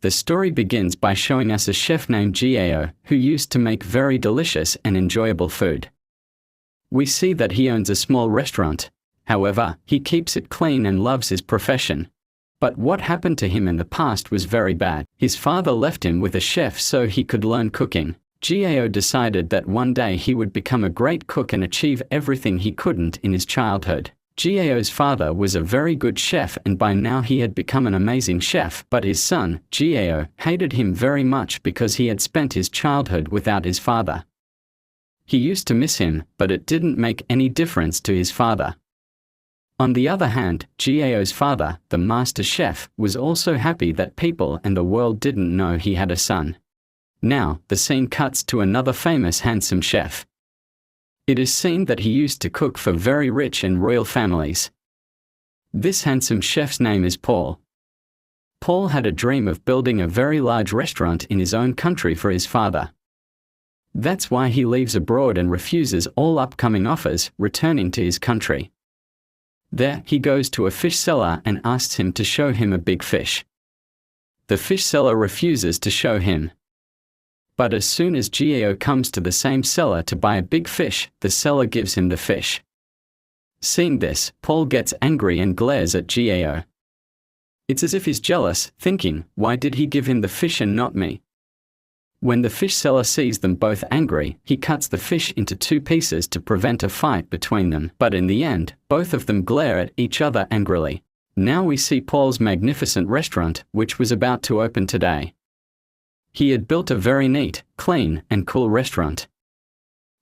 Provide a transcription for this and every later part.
The story begins by showing us a chef named Gao, who used to make very delicious and enjoyable food. We see that he owns a small restaurant. However, he keeps it clean and loves his profession. But what happened to him in the past was very bad. His father left him with a chef so he could learn cooking. Gao decided that one day he would become a great cook and achieve everything he couldn't in his childhood. Gao's father was a very good chef and by now he had become an amazing chef, but his son, Gao, hated him very much because he had spent his childhood without his father. He used to miss him, but it didn't make any difference to his father. On the other hand, Gao's father, the master chef, was also happy that people and the world didn't know he had a son. Now, the scene cuts to another famous handsome chef. It is seen that he used to cook for very rich and royal families. This handsome chef's name is Paul. Paul had a dream of building a very large restaurant in his own country for his father. That's why he leaves abroad and refuses all upcoming offers, returning to his country. There, he goes to a fish seller and asks him to show him a big fish. The fish seller refuses to show him. But as soon as Gao comes to the same seller to buy a big fish, the seller gives him the fish. Seeing this, Paul gets angry and glares at Gao. It's as if he's jealous, thinking, why did he give him the fish and not me? When the fish seller sees them both angry, he cuts the fish into 2 pieces to prevent a fight between them. But in the end, both of them glare at each other angrily. Now we see Paul's magnificent restaurant, which was about to open today. He had built a very neat, clean, and cool restaurant.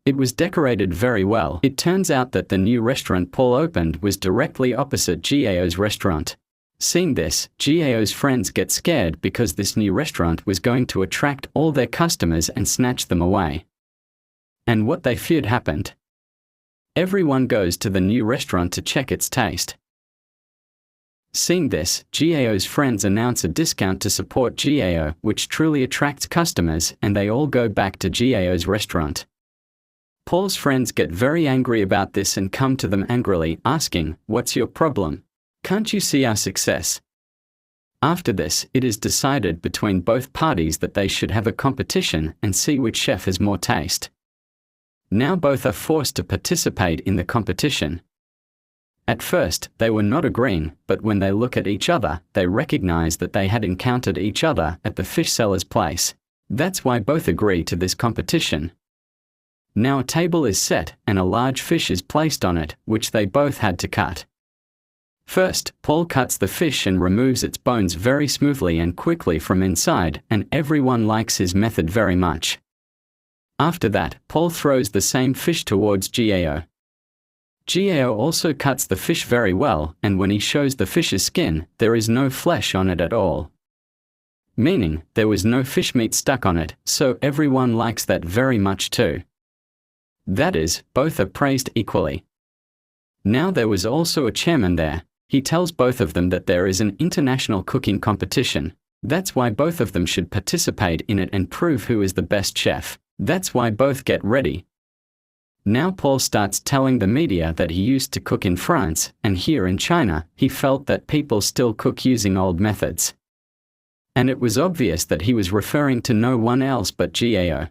It was decorated very well. It turns out that the new restaurant Paul opened was directly opposite Gao's restaurant. Seeing this, Gao's friends get scared because this new restaurant was going to attract all their customers and snatch them away. And what they feared happened. Everyone goes to the new restaurant to check its taste. Seeing this, Gao's friends announce a discount to support Gao, which truly attracts customers, and they all go back to Gao's restaurant. Paul's friends get very angry about this and come to them angrily, asking, "What's your problem? Can't you see our success?" After this, it is decided between both parties that they should have a competition and see which chef has more taste. Now both are forced to participate in the competition. At first, they were not agreeing, but when they look at each other, they recognize that they had encountered each other at the fish seller's place. That's why both agree to this competition. Now a table is set, and a large fish is placed on it, which they both had to cut. First, Paul cuts the fish and removes its bones very smoothly and quickly from inside, and everyone likes his method very much. After that, Paul throws the same fish towards Gao. Gao also cuts the fish very well, and when he shows the fish's skin, there is no flesh on it at all. Meaning, there was no fish meat stuck on it, so everyone likes that very much too. That is, both are praised equally. Now there was also a chairman there. He tells both of them that there is an international cooking competition. That's why both of them should participate in it and prove who is the best chef. That's why both get ready. Now Paul starts telling the media that he used to cook in France, and here in China, he felt that people still cook using old methods. And it was obvious that he was referring to no one else but Gao.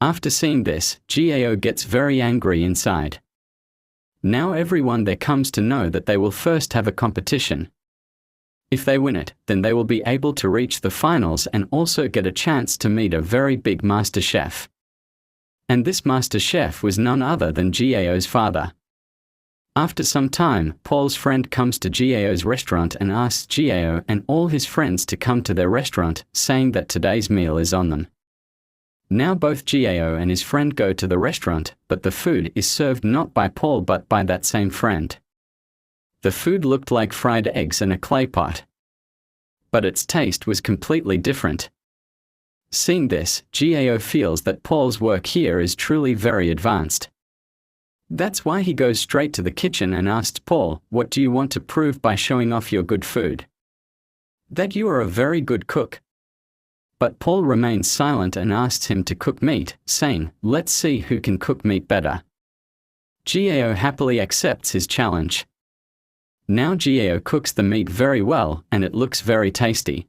After seeing this, Gao gets very angry inside. Now everyone there comes to know that they will first have a competition. If they win it, then they will be able to reach the finals and also get a chance to meet a very big master chef. And this master chef was none other than Gao's father. After some time, Paul's friend comes to Gao's restaurant and asks Gao and all his friends to come to their restaurant, saying that today's meal is on them. Now both Gao and his friend go to the restaurant, but the food is served not by Paul but by that same friend. The food looked like fried eggs in a clay pot. But its taste was completely different. Seeing this, Gao feels that Paul's work here is truly very advanced. That's why he goes straight to the kitchen and asks Paul, "What do you want to prove by showing off your good food?" "That you are a very good cook." But Paul remains silent and asks him to cook meat, saying, "Let's see who can cook meat better." Gao happily accepts his challenge. Now Gao cooks the meat very well, and it looks very tasty.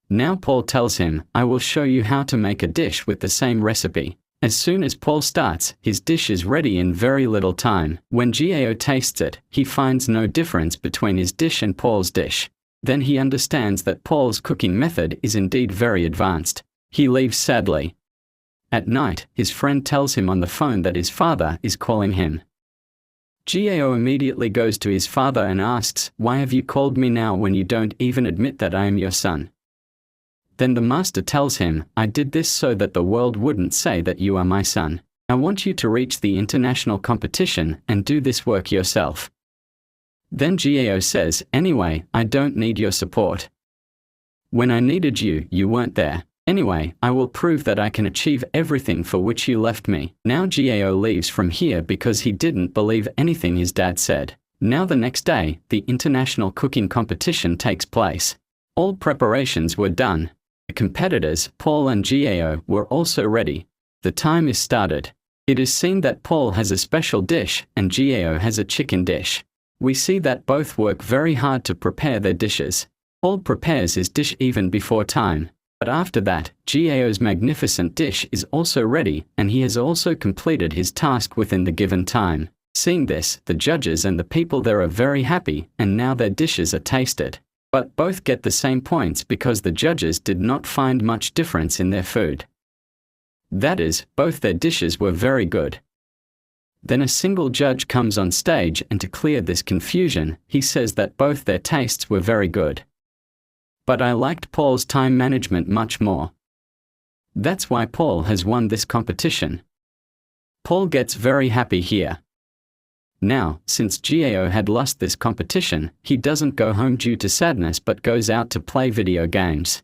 Now Paul tells him, I will show you how to make a dish with the same recipe. As soon as Paul starts, his dish is ready in very little time. When Gao tastes it, he finds no difference between his dish and Paul's dish. Then he understands that Paul's cooking method is indeed very advanced. He leaves sadly. At night, his friend tells him on the phone that his father is calling him. Gao immediately goes to his father and asks, why have you called me now when you don't even admit that I am your son? Then the master tells him, I did this so that the world wouldn't say that you are my son. I want you to reach the international competition and do this work yourself. Then Gao says, anyway, I don't need your support. When I needed you, you weren't there. Anyway, I will prove that I can achieve everything for which you left me. Now Gao leaves from here because he didn't believe anything his dad said. Now the next day, the international cooking competition takes place. All preparations were done. The competitors, Paul and Gao, were also ready. The time is started. It is seen that Paul has a special dish and Gao has a chicken dish. We see that both work very hard to prepare their dishes. Paul prepares his dish even before time. But after that, Gao's magnificent dish is also ready and he has also completed his task within the given time. Seeing this, the judges and the people there are very happy and now their dishes are tasted. But both get the same points because the judges did not find much difference in their food. That is, both their dishes were very good. Then a single judge comes on stage and to clear this confusion, he says that both their tastes were very good. But I liked Paul's time management much more. That's why Paul has won this competition. Paul gets very happy here. Now, since Gao had lost this competition, he doesn't go home due to sadness but goes out to play video games.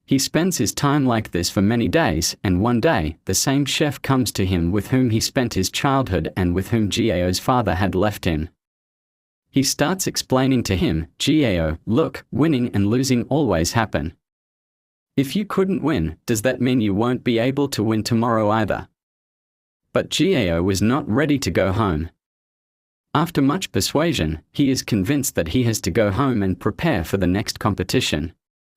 He spends his time like this for many days, and one day, the same chef comes to him with whom he spent his childhood and with whom Gao's father had left him. He starts explaining to him, Gao, look, winning and losing always happen. If you couldn't win, does that mean you won't be able to win tomorrow either? But Gao was not ready to go home. After much persuasion, he is convinced that he has to go home and prepare for the next competition.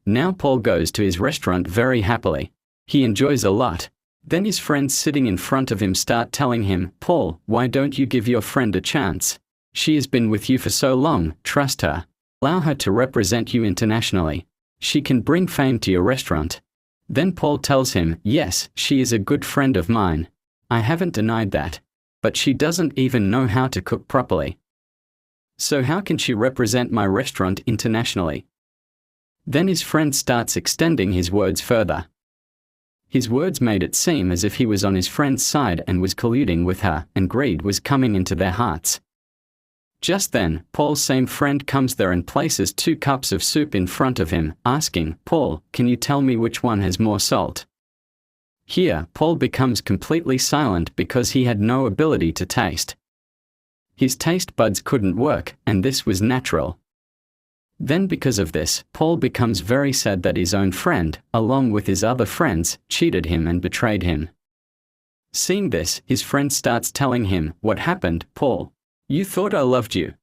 Now Paul goes to his restaurant very happily. He enjoys a lot. Then his friends sitting in front of him start telling him, Paul, why don't you give your friend a chance? She has been with you for so long, trust her. Allow her to represent you internationally. She can bring fame to your restaurant. Then Paul tells him, yes, she is a good friend of mine. I haven't denied that. But she doesn't even know how to cook properly. So how can she represent my restaurant internationally? Then his friend starts extending his words further. His words made it seem as if he was on his friend's side and was colluding with her, and greed was coming into their hearts. Just then, Paul's same friend comes there and places 2 cups of soup in front of him, asking, Paul, can you tell me which one has more salt? Here, Paul becomes completely silent because he had no ability to taste. His taste buds couldn't work, and this was natural. Then because of this, Paul becomes very sad that his own friend, along with his other friends, cheated him and betrayed him. Seeing this, his friend starts telling him, what happened, Paul? You thought I loved you.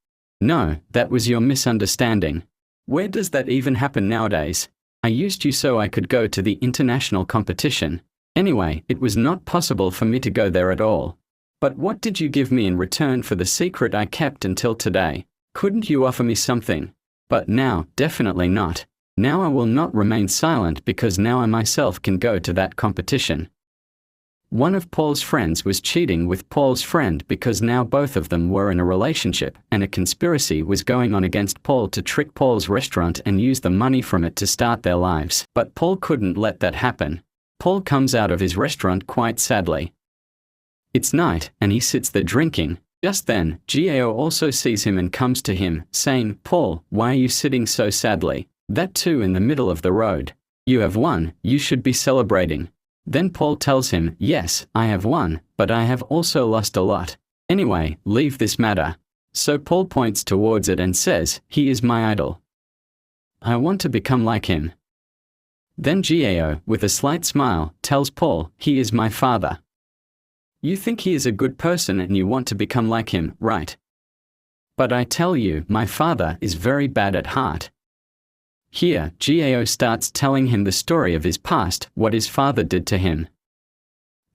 No, that was your misunderstanding. Where does that even happen nowadays? I used you so I could go to the international competition. Anyway, it was not possible for me to go there at all. But what did you give me in return for the secret I kept until today? Couldn't you offer me something? But now, definitely not. Now I will not remain silent because now I myself can go to that competition. One of Paul's friends was cheating with Paul's friend because now both of them were in a relationship and a conspiracy was going on against Paul to trick Paul's restaurant and use the money from it to start their lives. But Paul couldn't let that happen. Paul comes out of his restaurant quite sadly. It's night, and he sits there drinking. Just then, Gao also sees him and comes to him, saying, Paul, why are you sitting so sadly? That too in the middle of the road. You have won, you should be celebrating. Then Paul tells him, yes, I have won, but I have also lost a lot. Anyway, leave this matter. So Paul points towards it and says, he is my idol. I want to become like him. Then Gao, with a slight smile, tells Paul, he is my father. You think he is a good person and you want to become like him, right? But I tell you, my father is very bad at heart. Here, Gao starts telling him the story of his past, what his father did to him.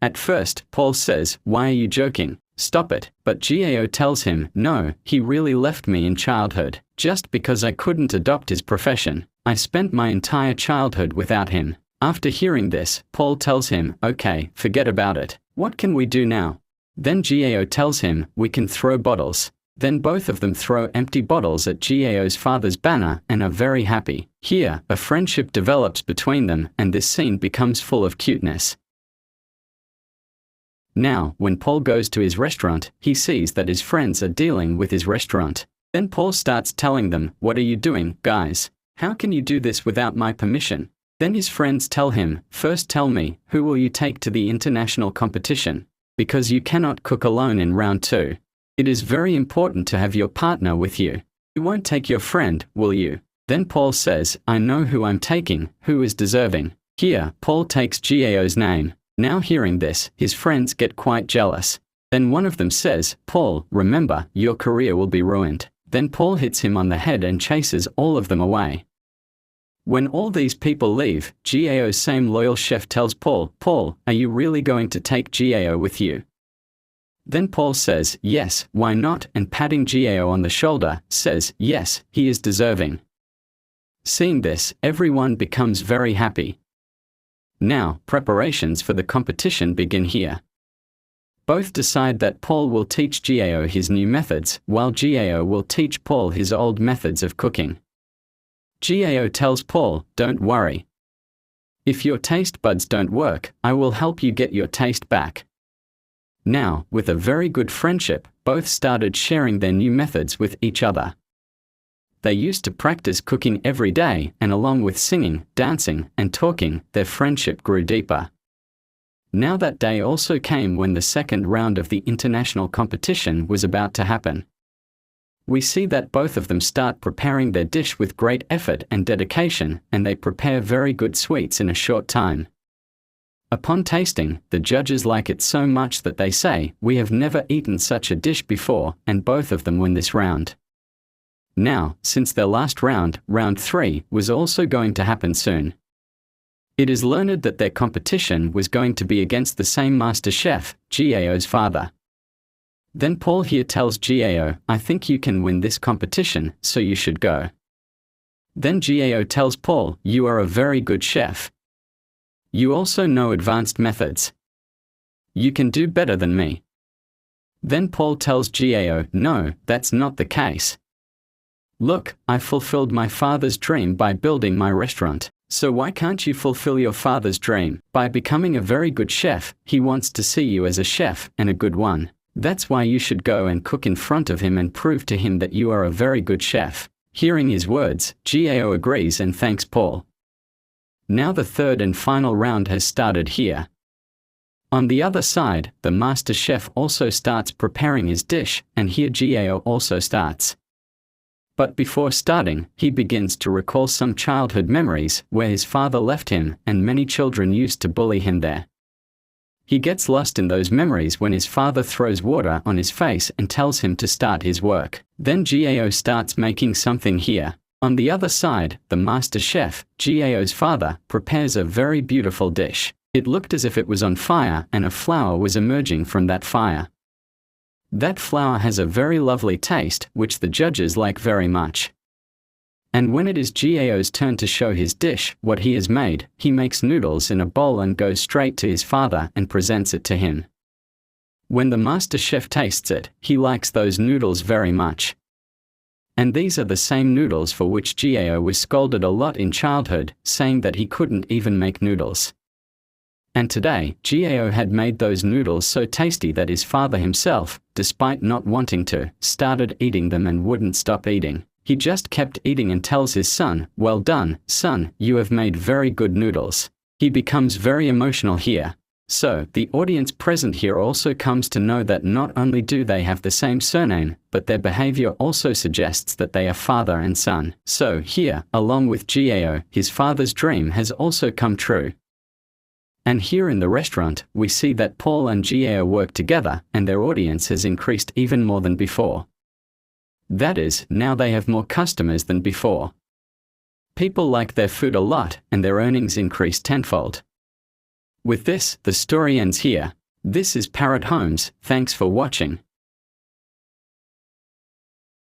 At first, Paul says, "Why are you joking? Stop it." But Gao tells him, "No, he really left me in childhood, just because I couldn't adopt his profession. I spent my entire childhood without him." After hearing this, Paul tells him, "Okay, forget about it. What can we do now?" Then Gao tells him, "We can throw bottles." Then both of them throw empty bottles at Gao's father's banner and are very happy. Here, a friendship develops between them and this scene becomes full of cuteness. Now, when Paul goes to his restaurant, he sees that his friends are dealing with his restaurant. Then Paul starts telling them, "What are you doing, guys? How can you do this without my permission?" Then his friends tell him, "First tell me, who will you take to the international competition? Because you cannot cook alone in round 2. It is very important to have your partner with you. You won't take your friend, will you?" Then Paul says, "I know who I'm taking, who is deserving." Here, Paul takes Gao's name. Now hearing this, his friends get quite jealous. Then one of them says, "Paul, remember, your career will be ruined." Then Paul hits him on the head and chases all of them away. When all these people leave, Gao's same loyal chef tells Paul, "Paul, are you really going to take Gao with you?" Then Paul says, "Yes, why not?" and patting Gao on the shoulder, says, "Yes, he is deserving." Seeing this, everyone becomes very happy. Now, preparations for the competition begin here. Both decide that Paul will teach Gao his new methods, while Gao will teach Paul his old methods of cooking. Gao tells Paul, "Don't worry. If your taste buds don't work, I will help you get your taste back." Now, with a very good friendship, both started sharing their new methods with each other. They used to practice cooking every day, and along with singing, dancing, and talking, their friendship grew deeper. Now that day also came when the second round of the international competition was about to happen. We see that both of them start preparing their dish with great effort and dedication, and they prepare very good sweets in a short time. Upon tasting, the judges like it so much that they say, "We have never eaten such a dish before," and both of them win this round. Now, since their last round, round 3, was also going to happen soon. It is learned that their competition was going to be against the same master chef, Gao's father. Then Paul here tells Gao, "I think you can win this competition, so you should go." Then Gao tells Paul, "You are a very good chef. You also know advanced methods. You can do better than me." Then Paul tells Gao, "No, that's not the case. Look, I fulfilled my father's dream by building my restaurant. So why can't you fulfill your father's dream? By becoming a very good chef, he wants to see you as a chef, and a good one. That's why you should go and cook in front of him and prove to him that you are a very good chef." Hearing his words, Gao agrees and thanks Paul. Now the third and final round has started here. On the other side, the master chef also starts preparing his dish, and here Gao also starts. But before starting, he begins to recall some childhood memories where his father left him and many children used to bully him there. He gets lost in those memories when his father throws water on his face and tells him to start his work. Then Gao starts making something here. On the other side, the master chef, Gao's father, prepares a very beautiful dish. It looked as if it was on fire and a flower was emerging from that fire. That flower has a very lovely taste, which the judges like very much. And when it is Gao's turn to show his dish, what he has made, he makes noodles in a bowl and goes straight to his father and presents it to him. When the master chef tastes it, he likes those noodles very much. And these are the same noodles for which Gao was scolded a lot in childhood, saying that he couldn't even make noodles. And today, Gao had made those noodles so tasty that his father himself, despite not wanting to, started eating them and wouldn't stop eating. He just kept eating and tells his son, "Well done, son, you have made very good noodles." He becomes very emotional here. So, the audience present here also comes to know that not only do they have the same surname, but their behavior also suggests that they are father and son. So, here, along with Gao, his father's dream has also come true. And here in the restaurant, we see that Paul and Gao work together, and their audience has increased even more than before. That is, now they have more customers than before. People like their food a lot and their earnings increase tenfold. With this, the story ends here. This is Parrot Homes, thanks for watching.